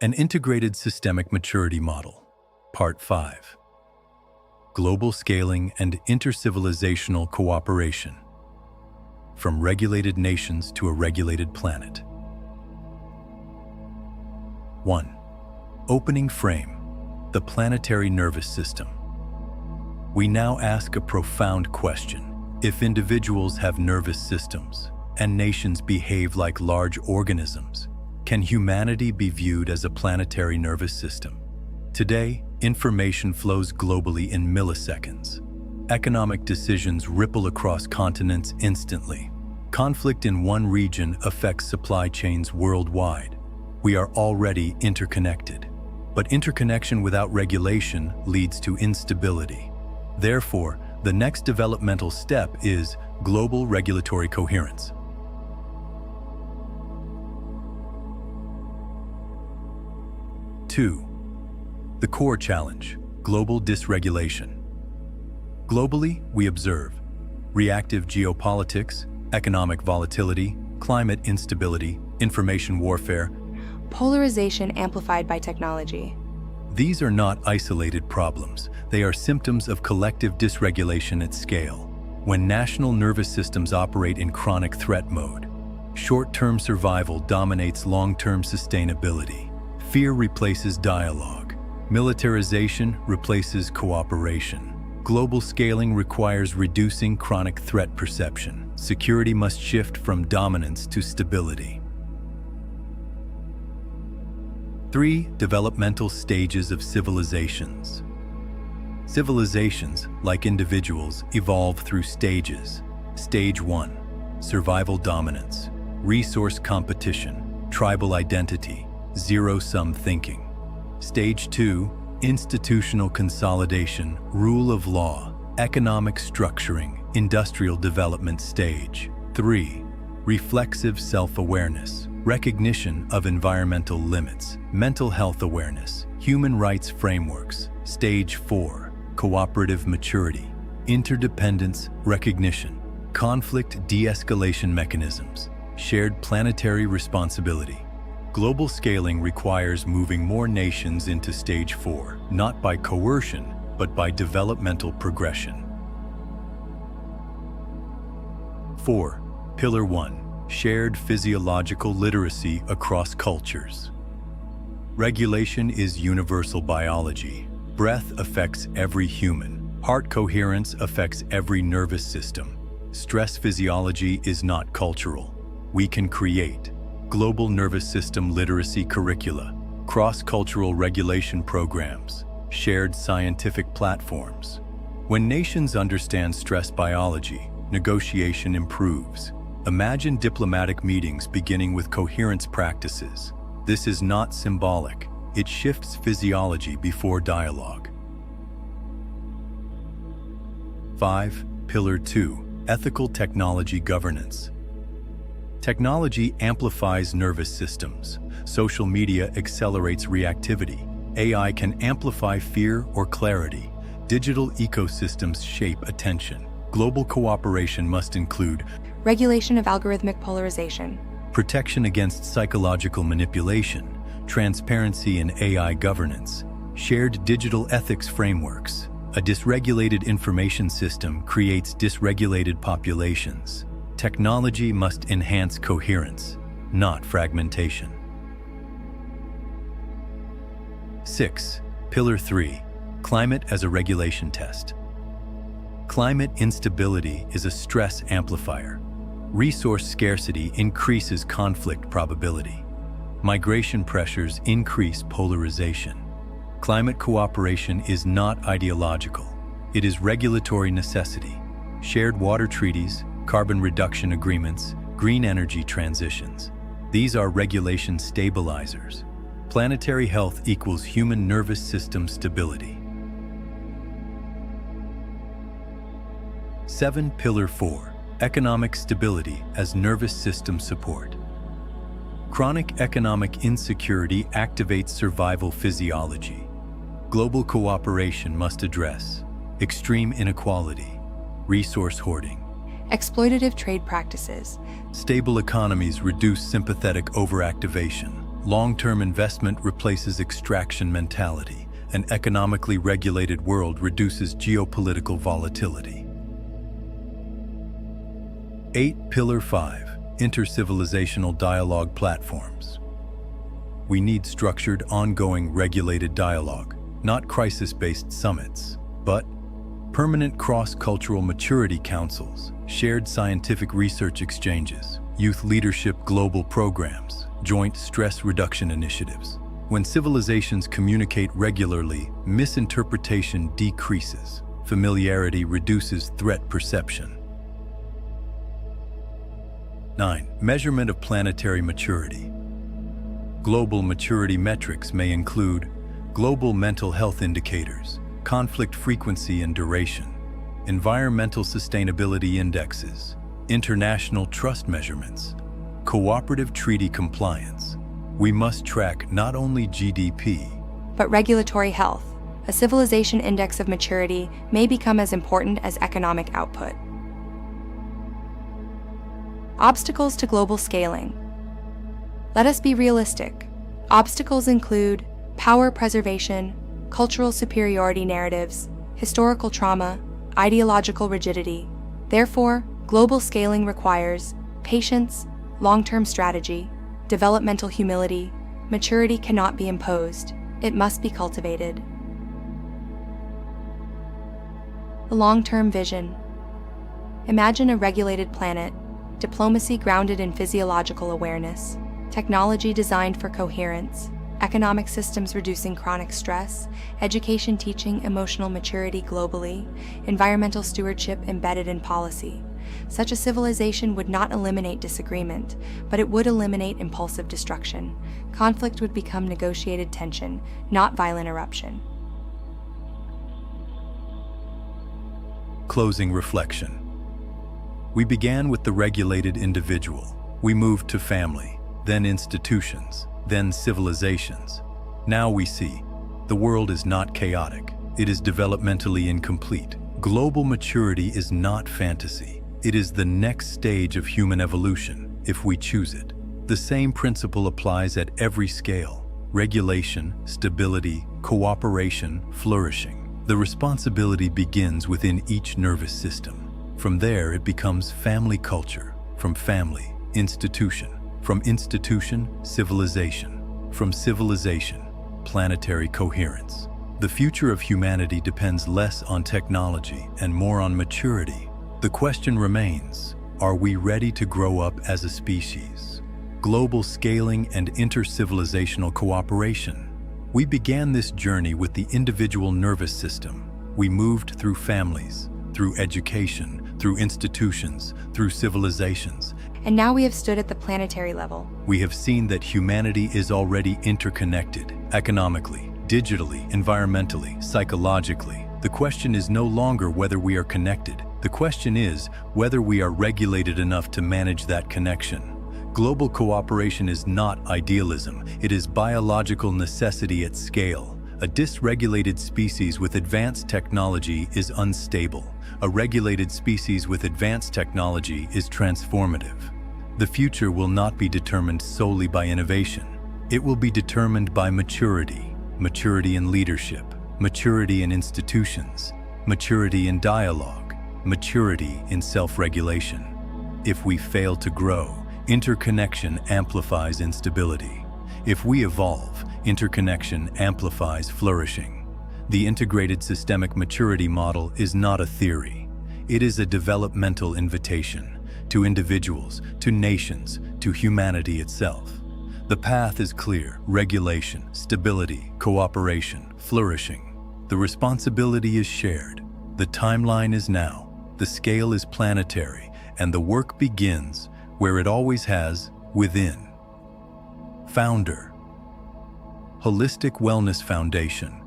An integrated systemic maturity model. Part 5. Global scaling and inter-civilizational cooperation. From regulated nations to a regulated planet. 1. Opening frame. The planetary nervous system. We now ask a profound question. If individuals have nervous systems and nations behave like large organisms, can humanity be viewed as a planetary nervous system? Today, information flows globally in milliseconds. Economic decisions ripple across continents instantly. Conflict in one region affects supply chains worldwide. We are already interconnected. But interconnection without regulation leads to instability. Therefore, the next developmental step is global regulatory coherence. Two, the core challenge, global dysregulation. Globally, we observe reactive geopolitics, economic volatility, climate instability, information warfare, polarization amplified by technology. These are not isolated problems. They are symptoms of collective dysregulation at scale. When national nervous systems operate in chronic threat mode, short-term survival dominates long-term sustainability. Fear replaces dialogue. Militarization replaces cooperation. Global scaling requires reducing chronic threat perception. Security must shift from dominance to stability. 3. Developmental stages of civilizations. Civilizations, like individuals, evolve through stages. Stage 1. Survival dominance. Resource competition. Tribal identity. Zero-sum thinking. Stage 2. Institutional consolidation. Rule of law. Economic structuring. Industrial development stage. 3. Reflexive self-awareness. Recognition of environmental limits. Mental health awareness. Human rights frameworks. Stage 4. Cooperative maturity. Interdependence recognition. Conflict de-escalation mechanisms. Shared planetary responsibility. Global scaling requires moving more nations into Stage 4, not by coercion, but by developmental progression. 4. Pillar 1. Shared physiological literacy across cultures. Regulation is universal biology. Breath affects every human. Heart coherence affects every nervous system. Stress physiology is not cultural. We can create global nervous system literacy curricula, cross-cultural regulation programs, shared scientific platforms. When nations understand stress biology, negotiation improves. Imagine diplomatic meetings beginning with coherence practices. This is not symbolic. It shifts physiology before dialogue. 5. Pillar 2. Ethical technology governance. Technology amplifies nervous systems. Social media accelerates reactivity. AI can amplify fear or clarity. Digital ecosystems shape attention. Global cooperation must include regulation of algorithmic polarization, protection against psychological manipulation, transparency in AI governance, shared digital ethics frameworks. A dysregulated information system creates dysregulated populations. Technology must enhance coherence, not fragmentation. 6. Pillar 3. Climate as a regulation test. Climate instability is a stress amplifier. Resource scarcity increases conflict probability. Migration pressures increase polarization. Climate cooperation is not ideological. It is regulatory necessity. Shared water treaties, carbon reduction agreements, green energy transitions. These are regulation stabilizers. Planetary health equals human nervous system stability. 7. Pillar 4. Economic stability as nervous system support. Chronic economic insecurity activates survival physiology. Global cooperation must address extreme inequality, resource hoarding. exploitative trade practices. Stable economies reduce sympathetic overactivation. Long-term investment replaces extraction mentality. An economically regulated world reduces geopolitical volatility. 8. Pillar 5. Inter-Civilizational dialogue platforms. We need structured, ongoing, regulated dialogue, not crisis-based summits, but permanent cross-cultural maturity councils, shared scientific research exchanges, youth leadership global programs, joint stress reduction initiatives. When civilizations communicate regularly, misinterpretation decreases, familiarity reduces threat perception. 9. Measurement of planetary maturity. Global maturity metrics may include global mental health indicators, conflict frequency and duration, environmental sustainability indexes, international trust measurements, cooperative treaty compliance. We must track not only GDP, but regulatory health. A civilization index of maturity may become as important as economic output. Obstacles to global scaling. Let us be realistic. Obstacles include power preservation, cultural superiority narratives, historical trauma, ideological rigidity. Therefore, global scaling requires patience, long-term strategy, developmental humility. Maturity cannot be imposed. It must be cultivated. A long-term vision. Imagine a regulated planet, diplomacy grounded in physiological awareness, technology designed for coherence, economic systems reducing chronic stress, education teaching emotional maturity globally, environmental stewardship embedded in policy. Such a civilization would not eliminate disagreement, but it would eliminate impulsive destruction. Conflict would become negotiated tension, not violent eruption. Closing reflection. We began with the regulated individual. We moved to family, then institutions, then civilizations. Now we see, the world is not chaotic. It is developmentally incomplete. Global maturity is not fantasy. It is the next stage of human evolution, if we choose it. The same principle applies at every scale: regulation, stability, cooperation, flourishing. The responsibility begins within each nervous system. From there, it becomes family culture. From family, institution. From institution, civilization. From civilization, planetary coherence. The future of humanity depends less on technology and more on maturity. The question remains, are we ready to grow up as a species? Global scaling and inter-civilizational cooperation. We began this journey with the individual nervous system. We moved through families, through education, through institutions, through civilizations. And now we have stood at the planetary level. We have seen that humanity is already interconnected, economically, digitally, environmentally, psychologically. The question is no longer whether we are connected. The question is whether we are regulated enough to manage that connection. Global cooperation is not idealism. It is biological necessity at scale. A dysregulated species with advanced technology is unstable. A regulated species with advanced technology is transformative. The future will not be determined solely by innovation. It will be determined by maturity. Maturity in leadership, maturity in institutions, maturity in dialogue, maturity in self-regulation. If we fail to grow, interconnection amplifies instability. If we evolve, interconnection amplifies flourishing. The integrated systemic maturity model is not a theory. It is a developmental invitation to individuals, to nations, to humanity itself. The path is clear: regulation, stability, cooperation, flourishing. The responsibility is shared. The timeline is now. The scale is planetary, and the work begins where it always has, within. Founder, Holistic Wellness Foundation.